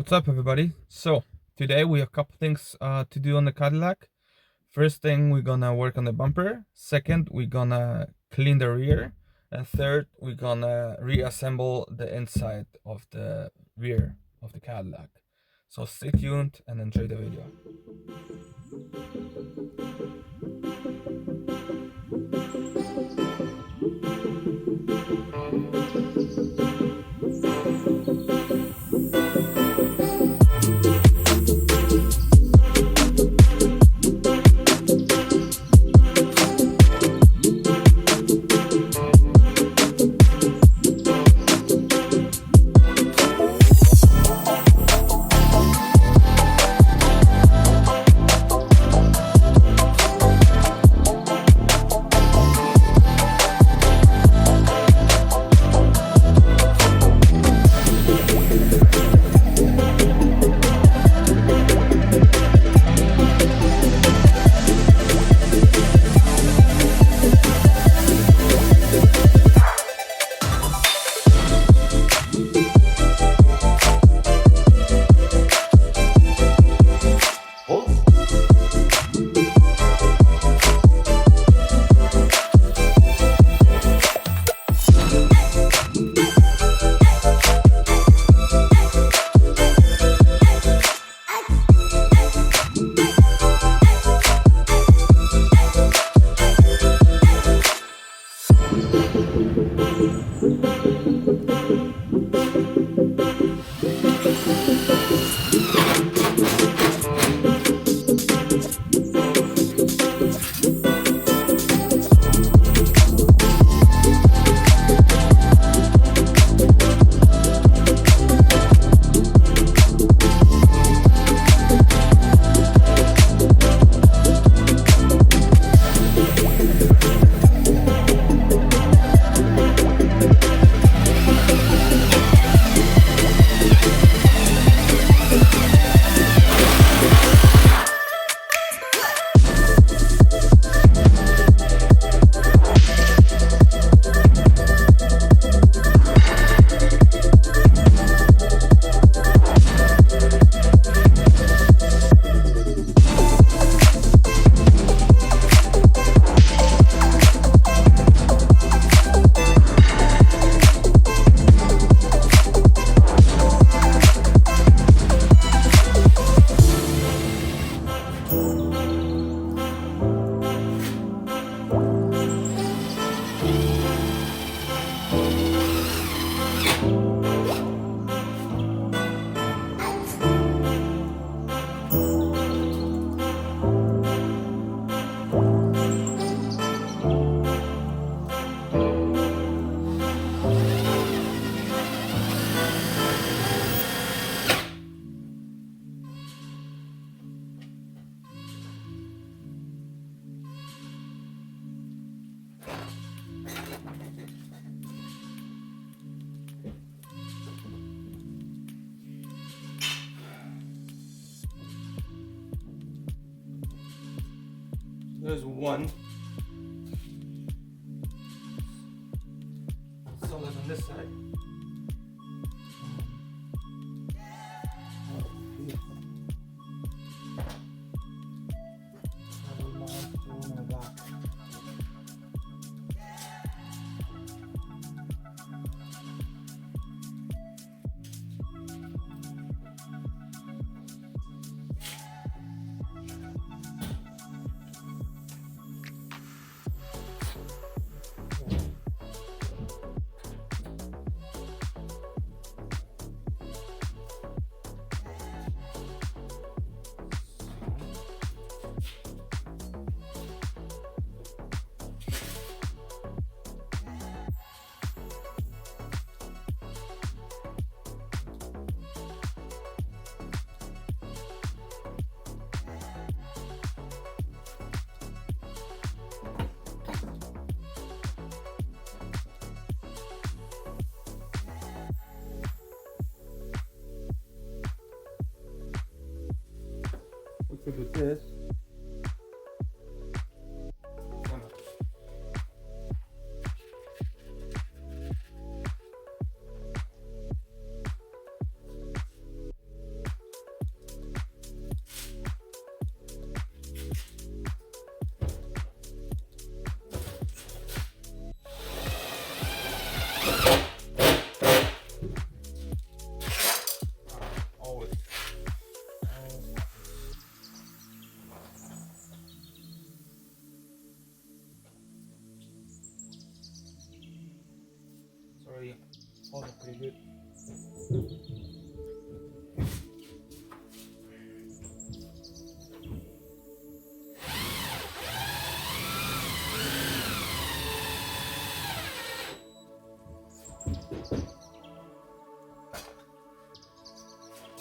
What's up, everybody? So today we have a couple things to do on the Cadillac. First thing, we're gonna work on the bumper. Second, we're gonna clean the rear. And third, we're gonna reassemble the inside of the rear of the Cadillac. So stay tuned and enjoy the video. There's one. Solid on this side. What's good with this? Also pretty good.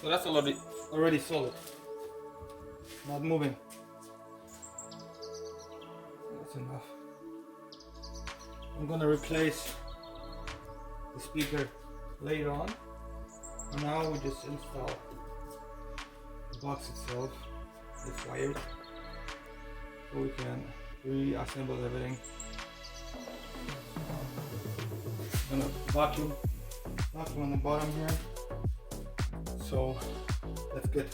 So that's already solid. Not moving. That's enough. I'm gonna replace the speaker later on. For now we just install the box itself. It's wired. So we can reassemble everything. I'm gonna vacuum on the bottom here. So let's get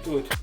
to it.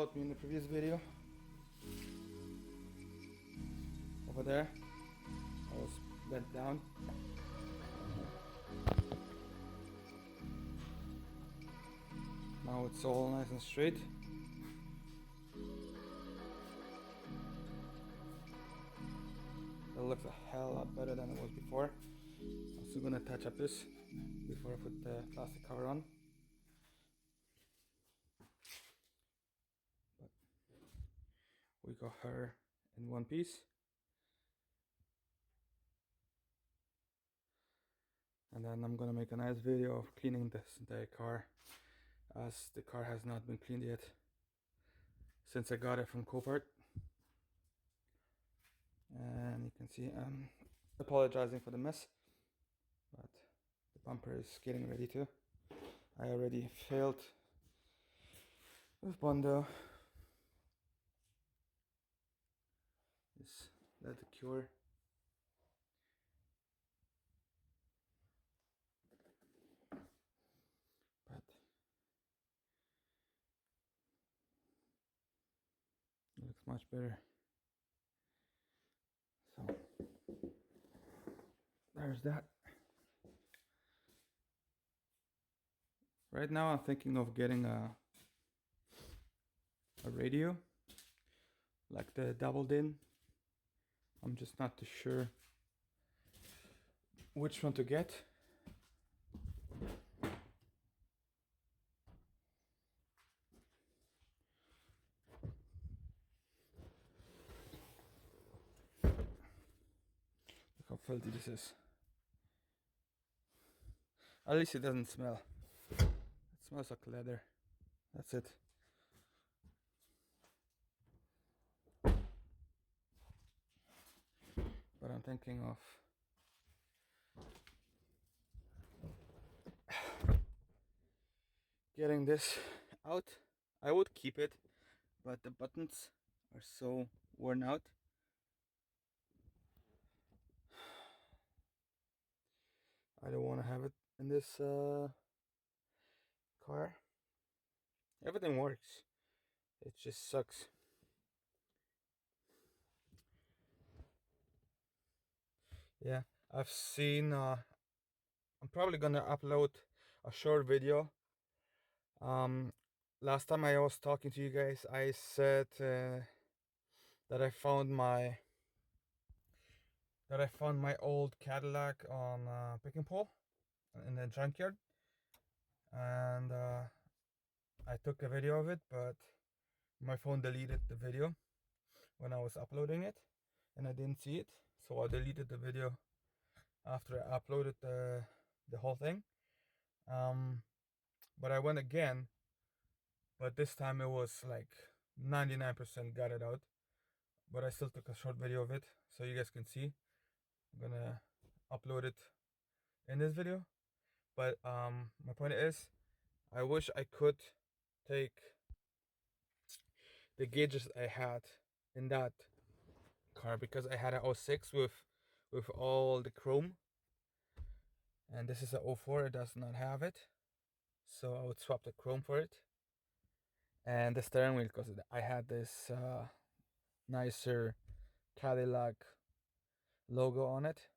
helped me in the previous video. Over there, I was bent down. Now it's all nice and straight. It looks a hell lot better than it was before. I'm still gonna touch up this before I put the plastic cover on. But we got her in one piece. And then I'm gonna make a nice video of cleaning this entire car, as the car has not been cleaned yet since I got it from Copart. And you can see I'm apologizing for the mess, but the bumper is getting ready to. I already failed with Bondo. This leather cure. But it looks much better. So there's that. Right now I'm thinking of getting a radio, like the double din. I'm just not too sure which one to get. Look how filthy this is. At least it doesn't smell. It smells like leather. That's it. But I'm thinking of getting this out. I would keep it, but the buttons are so worn out. I don't want to have it in this car. Everything works. It just sucks. Yeah, I've seen. I'm probably gonna upload a short video. Last time I was talking to you guys, I said that I found my old Cadillac on pick and pull in the junkyard, and I took a video of it, but my phone deleted the video when I was uploading it, and I didn't see it, so I deleted the video after I uploaded the whole thing. But I went again, but this time it was like 99% got it out, but I still took a short video of it so you guys can see. I'm gonna upload it in this video. But my point is, I wish I could take the gauges I had in that car, because I had a 06 with all the chrome, and this is a 04. It does not have it, so I would swap the chrome for it. And the steering wheel, because I had this nicer Cadillac logo on it.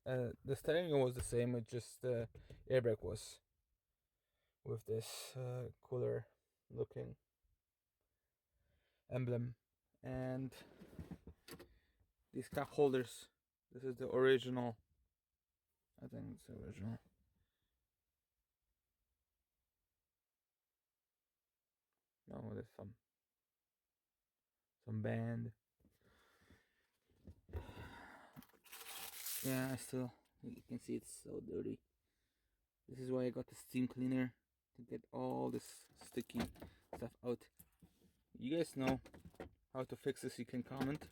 The steering wheel was the same, it just the airbag was with this cooler looking emblem. And these cup holders, this is the original. I think it's the original. No, there's some band. Yeah, you can see it's so dirty. This is why I got the steam cleaner, to get all this sticky stuff out. You guys know how to fix this, you can comment.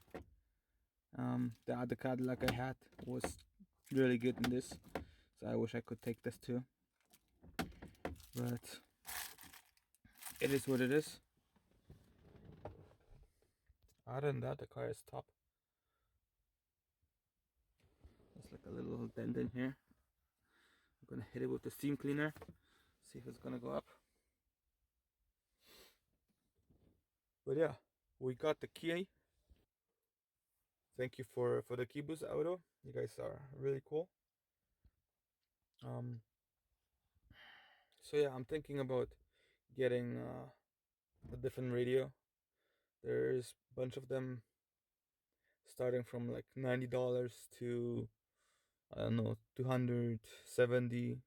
The other Cadillac I had was really good in this, so I wish I could take this too, but it is what it is. Other than that, the car is top. There's like a little dent in here. I'm gonna hit it with the steam cleaner, see if it's gonna go up. But yeah, we got the key. Thank you for the key boost auto. You guys are really cool. Um, so yeah, I'm thinking about getting a different radio. There's a bunch of them starting from like $90 to I don't know 270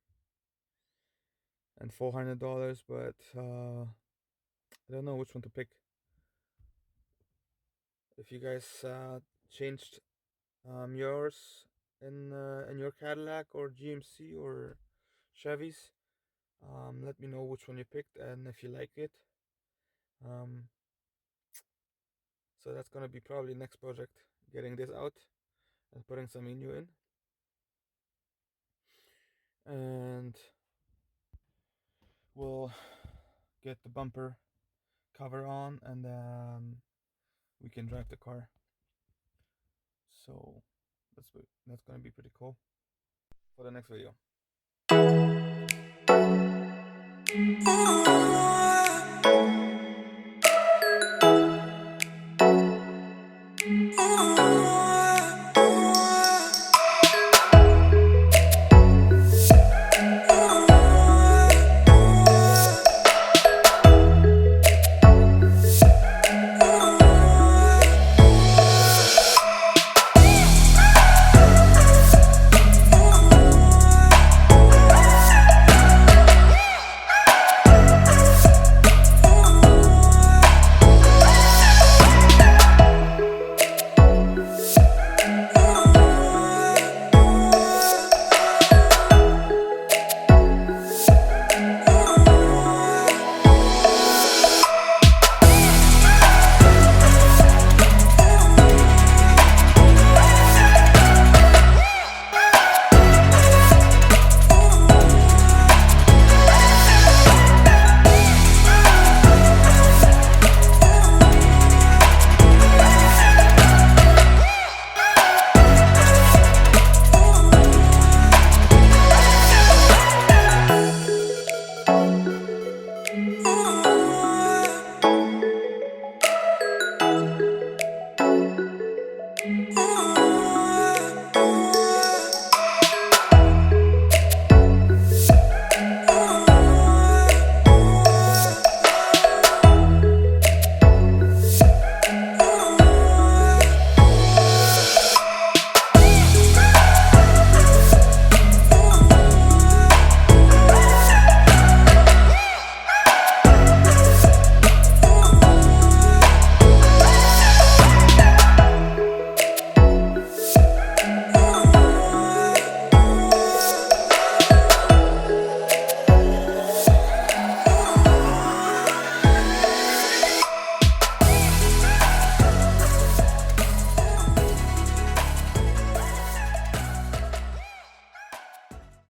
and $400, but I don't know which one to pick. If you guys changed yours in your Cadillac or GMC or Chevys, let me know which one you picked and if you like it. Um, so that's gonna be probably next project, getting this out and putting some new in, and we'll get the bumper cover on, and then we can drive the car. So that's gonna be pretty cool for the next video.